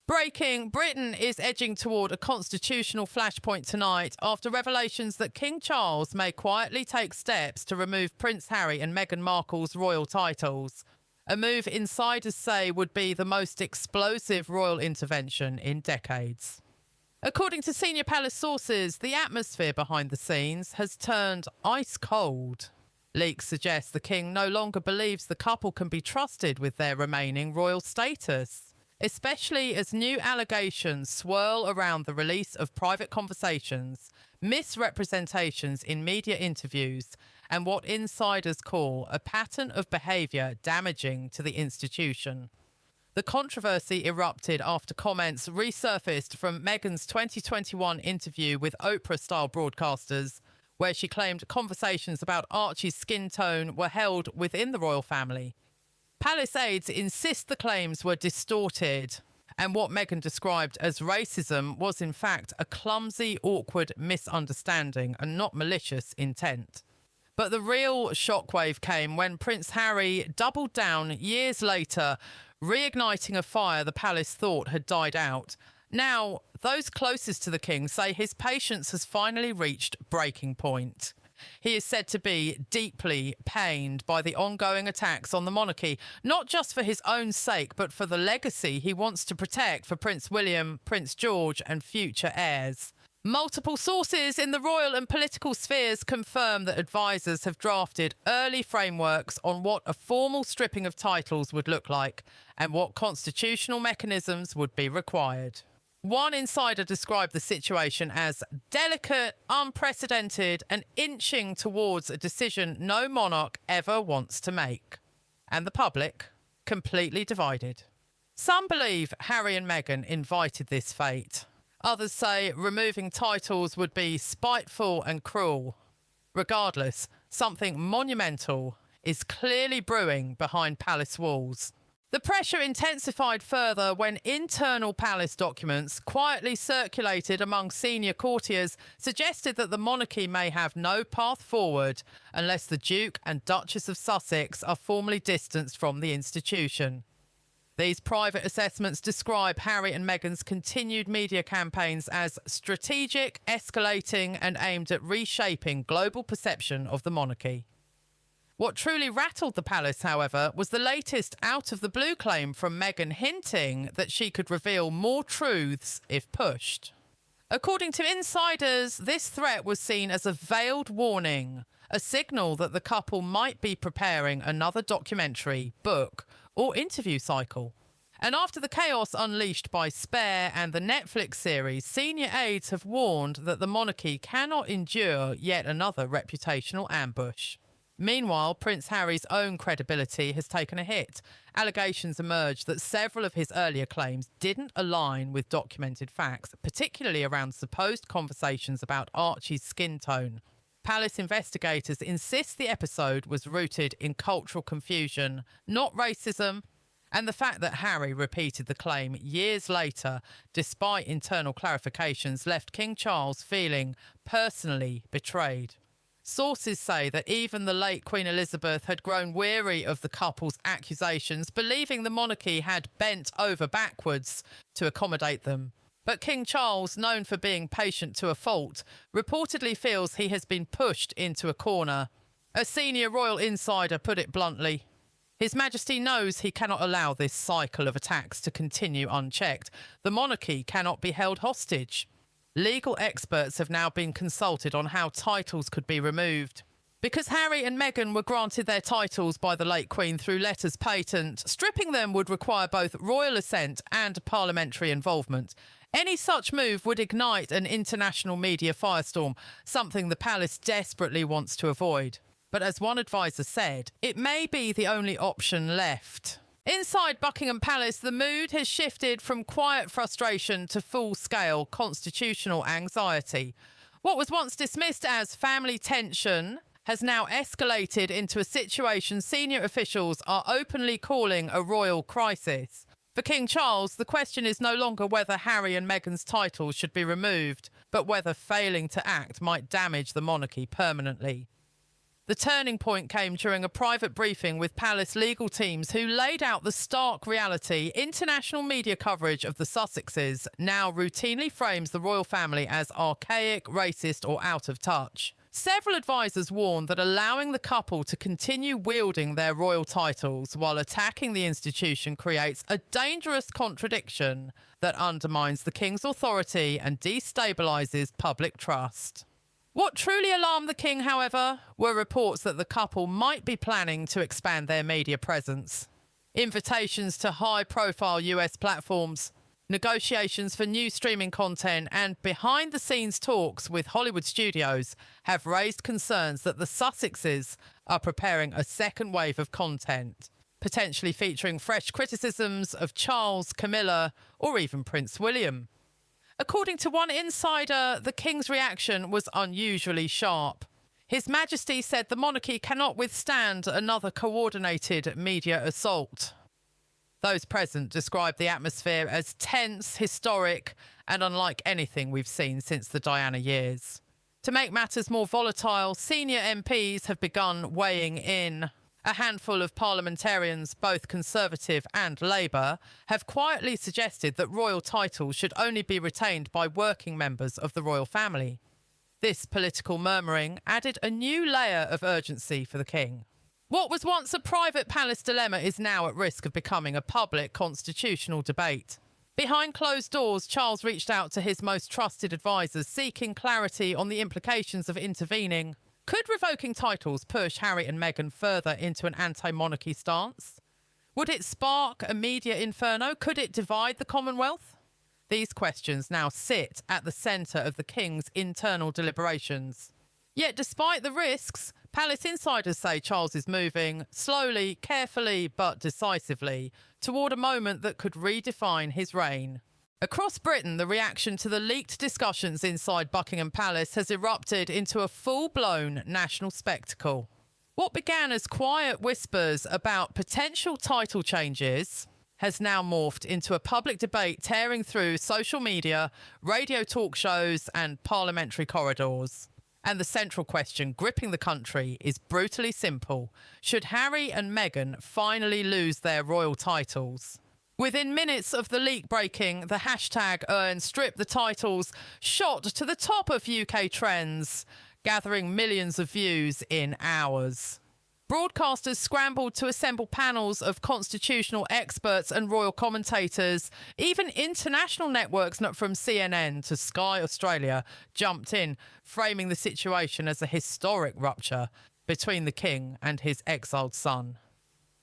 Breaking, Britain is edging toward a constitutional flashpoint tonight after revelations that King Charles may quietly take steps to remove Prince Harry and Meghan Markle's royal titles. A move insiders say would be the most explosive royal intervention in decades. According to senior palace sources, the atmosphere behind the scenes has turned ice cold. Leaks suggest the king no longer believes the couple can be trusted with their remaining royal status, especially as new allegations swirl around the release of private conversations, misrepresentations in media interviews, and what insiders call a pattern of behaviour damaging to the institution. The controversy erupted after comments resurfaced from Meghan's 2021 interview with Oprah-style broadcasters, where she claimed conversations about Archie's skin tone were held within the royal family. Palace aides insist the claims were distorted, and what Meghan described as racism was in fact a clumsy, awkward misunderstanding and not malicious intent. But the real shockwave came when Prince Harry doubled down years later, reigniting a fire the palace thought had died out. Now, those closest to the king say his patience has finally reached breaking point. He is said to be deeply pained by the ongoing attacks on the monarchy, not just for his own sake, but for the legacy he wants to protect for Prince William, Prince George and future heirs. Multiple sources in the royal and political spheres confirm that advisers have drafted early frameworks on what a formal stripping of titles would look like and what constitutional mechanisms would be required. One insider described the situation as delicate, unprecedented, and inching towards a decision no monarch ever wants to make. And the public, completely divided. Some believe Harry and Meghan invited this fate. Others say removing titles would be spiteful and cruel. Regardless, something monumental is clearly brewing behind palace walls. The pressure intensified further when internal palace documents, quietly circulated among senior courtiers, suggested that the monarchy may have no path forward unless the Duke and Duchess of Sussex are formally distanced from the institution. These private assessments describe Harry and Meghan's continued media campaigns as strategic, escalating, and aimed at reshaping global perception of the monarchy. What truly rattled the palace, however, was the latest out-of-the-blue claim from Meghan hinting that she could reveal more truths if pushed. According to insiders, this threat was seen as a veiled warning, a signal that the couple might be preparing another documentary, book, or interview cycle. And after the chaos unleashed by Spare and the Netflix series, senior aides have warned that the monarchy cannot endure yet another reputational ambush. Meanwhile, Prince Harry's own credibility has taken a hit. Allegations emerged that several of his earlier claims didn't align with documented facts, particularly around supposed conversations about Archie's skin tone. Palace investigators insist the episode was rooted in cultural confusion, not racism, and the fact that Harry repeated the claim years later, despite internal clarifications, left King Charles feeling personally betrayed. Sources say that even the late Queen Elizabeth had grown weary of the couple's accusations, believing the monarchy had bent over backwards to accommodate them. But King Charles, known for being patient to a fault, reportedly feels he has been pushed into a corner. A senior royal insider put it bluntly. His Majesty knows he cannot allow this cycle of attacks to continue unchecked. The monarchy cannot be held hostage. Legal experts have now been consulted on how titles could be removed. Because Harry and Meghan were granted their titles by the late Queen through letters patent, stripping them would require both royal assent and parliamentary involvement. Any such move would ignite an international media firestorm, something the palace desperately wants to avoid. But as one advisor said, it may be the only option left. Inside Buckingham Palace, the mood has shifted from quiet frustration to full-scale constitutional anxiety. What was once dismissed as family tension has now escalated into a situation senior officials are openly calling a royal crisis. For King Charles, the question is no longer whether Harry and Meghan's titles should be removed, but whether failing to act might damage the monarchy permanently. The turning point came during a private briefing with palace legal teams who laid out the stark reality. International media coverage of the Sussexes now routinely frames the royal family as archaic, racist or out of touch. Several advisers warned that allowing the couple to continue wielding their royal titles while attacking the institution creates a dangerous contradiction that undermines the king's authority and destabilises public trust. What truly alarmed the king, however, were reports that the couple might be planning to expand their media presence. Invitations to high-profile US platforms, negotiations for new streaming content and behind-the-scenes talks with Hollywood studios have raised concerns that the Sussexes are preparing a second wave of content, potentially featuring fresh criticisms of Charles, Camilla, or even Prince William. According to one insider, the king's reaction was unusually sharp. His Majesty said the monarchy cannot withstand another coordinated media assault. Those present described the atmosphere as tense, historic, and unlike anything we've seen since the Diana years. To make matters more volatile, senior MPs have begun weighing in. A handful of parliamentarians, both Conservative and Labour, have quietly suggested that royal titles should only be retained by working members of the royal family. This political murmuring added a new layer of urgency for the king. What was once a private palace dilemma is now at risk of becoming a public constitutional debate. Behind closed doors, Charles reached out to his most trusted advisers, seeking clarity on the implications of intervening. Could revoking titles push Harry and Meghan further into an anti-monarchy stance? Would it spark a media inferno? Could it divide the Commonwealth? These questions now sit at the centre of the King's internal deliberations. Yet despite the risks, palace insiders say Charles is moving slowly, carefully but decisively toward a moment that could redefine his reign. Across Britain, the reaction to the leaked discussions inside Buckingham Palace has erupted into a full-blown national spectacle. What began as quiet whispers about potential title changes has now morphed into a public debate tearing through social media, radio talk shows and parliamentary corridors. And the central question gripping the country is brutally simple. Should Harry and Meghan finally lose their royal titles? Within minutes of the leak breaking, the hashtag #StripTheTitles shot to the top of UK trends, gathering millions of views in hours. Broadcasters scrambled to assemble panels of constitutional experts and royal commentators. Even international networks, not from CNN to Sky Australia, jumped in, framing the situation as a historic rupture between the king and his exiled son.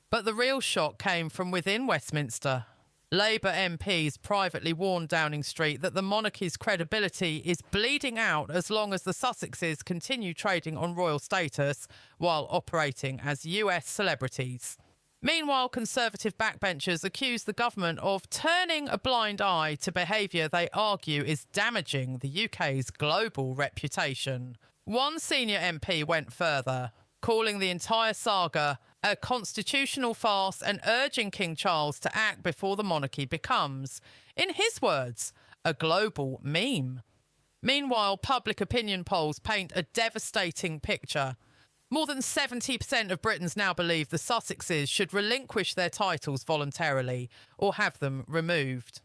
But the real shock came from within Westminster. Labour MPs privately warned Downing Street that the monarchy's credibility is bleeding out as long as the Sussexes continue trading on royal status while operating as US celebrities. Meanwhile, Conservative backbenchers accuse the government of turning a blind eye to behaviour they argue is damaging the UK's global reputation. One senior MP went further, calling the entire saga a constitutional farce and urging King Charles to act before the monarchy becomes, in his words, a global meme. Meanwhile, public opinion polls paint a devastating picture. More than 70% of Britons now believe the Sussexes should relinquish their titles voluntarily or have them removed.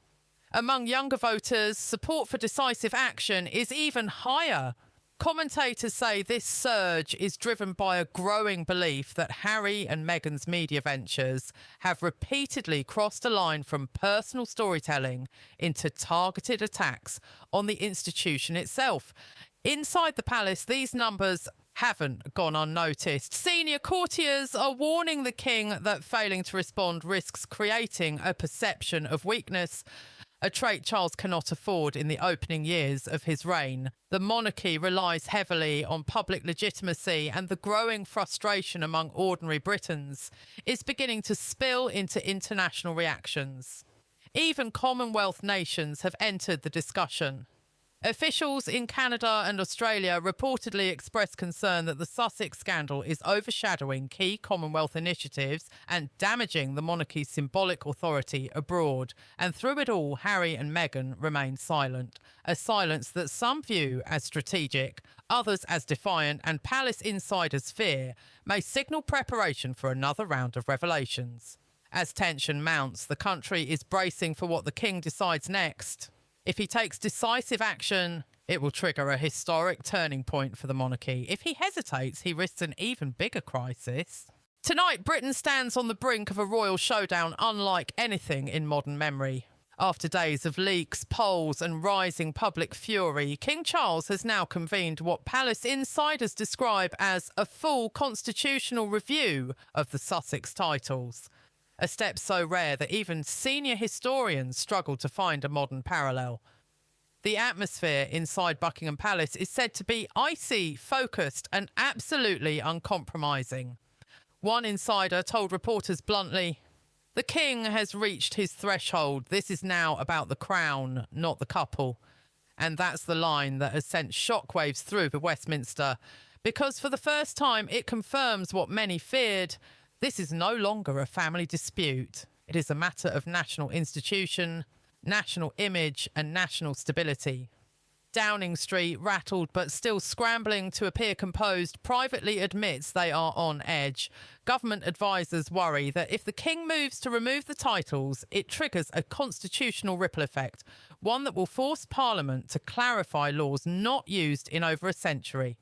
Among younger voters, support for decisive action is even higher. Commentators say this surge is driven by a growing belief that Harry and Meghan's media ventures have repeatedly crossed a line from personal storytelling into targeted attacks on the institution itself. Inside the palace, these numbers haven't gone unnoticed. Senior courtiers are warning the king that failing to respond risks creating a perception of weakness, a trait Charles cannot afford in the opening years of his reign. The monarchy relies heavily on public legitimacy, and the growing frustration among ordinary Britons is beginning to spill into international reactions. Even Commonwealth nations have entered the discussion. Officials in Canada and Australia reportedly expressed concern that the Sussex scandal is overshadowing key Commonwealth initiatives and damaging the monarchy's symbolic authority abroad. And through it all, Harry and Meghan remain silent, a silence that some view as strategic, others as defiant, and palace insiders fear may signal preparation for another round of revelations. As tension mounts, the country is bracing for what the king decides next. If he takes decisive action, it will trigger a historic turning point for the monarchy. If he hesitates, he risks an even bigger crisis. Tonight, Britain stands on the brink of a royal showdown unlike anything in modern memory. After days of leaks, polls and rising public fury, King Charles has now convened what palace insiders describe as a full constitutional review of the Sussex titles. A step so rare that even senior historians struggle to find a modern parallel. The atmosphere inside Buckingham Palace is said to be icy, focused, and absolutely uncompromising. One insider told reporters bluntly, "The king has reached his threshold. This is now about the crown, not the couple." And that's the line that has sent shockwaves through the Westminster, because for the first time it confirms what many feared. This is no longer a family dispute. It is a matter of national institution, national image, and national stability. Downing Street, rattled but still scrambling to appear composed, privately admits they are on edge. Government advisers worry that if the king moves to remove the titles, it triggers a constitutional ripple effect, one that will force Parliament to clarify laws not used in over a century.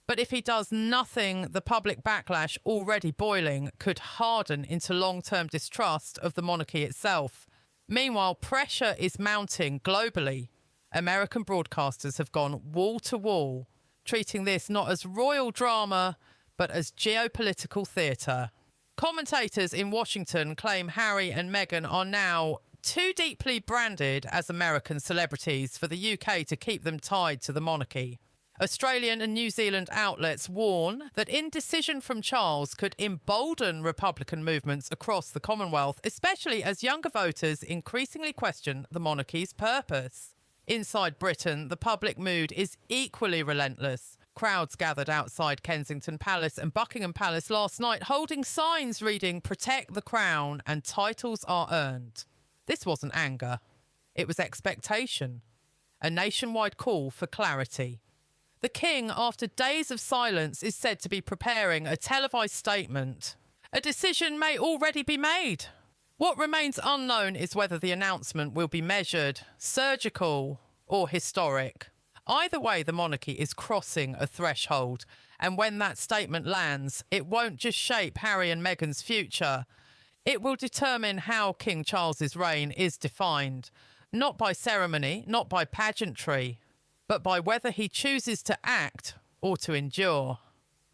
But if he does nothing, the public backlash, already boiling, could harden into long-term distrust of the monarchy itself. Meanwhile, pressure is mounting globally. American broadcasters have gone wall to wall, treating this not as royal drama, but as geopolitical theatre. Commentators in Washington claim Harry and Meghan are now too deeply branded as American celebrities for the UK to keep them tied to the monarchy. Australian and New Zealand outlets warn that indecision from Charles could embolden Republican movements across the Commonwealth, especially as younger voters increasingly question the monarchy's purpose. Inside Britain, the public mood is equally relentless. Crowds gathered outside Kensington Palace and Buckingham Palace last night holding signs reading "Protect the Crown" and "Titles are earned." This wasn't anger. It was expectation. A nationwide call for clarity. The king, after days of silence, is said to be preparing a televised statement. A decision may already be made. What remains unknown is whether the announcement will be measured, surgical, or historic. Either way, the monarchy is crossing a threshold, and when that statement lands, it won't just shape Harry and Meghan's future. It will determine how King Charles's reign is defined, not by ceremony, not by pageantry, but by whether he chooses to act or to endure.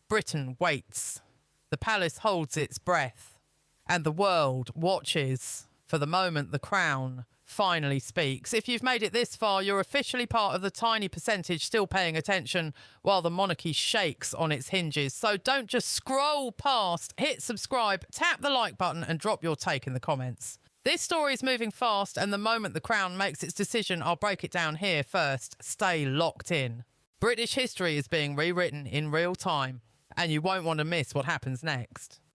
Britain waits. The palace holds its breath. And the world watches for the moment the crown finally speaks. If you've made it this far, you're officially part of the tiny percentage still paying attention while the monarchy shakes on its hinges. So don't just scroll past, hit subscribe, tap the like button and drop your take in the comments. This story is moving fast, and the moment the Crown makes its decision, I'll break it down here first. Stay locked in. British history is being rewritten in real time, and you won't want to miss what happens next.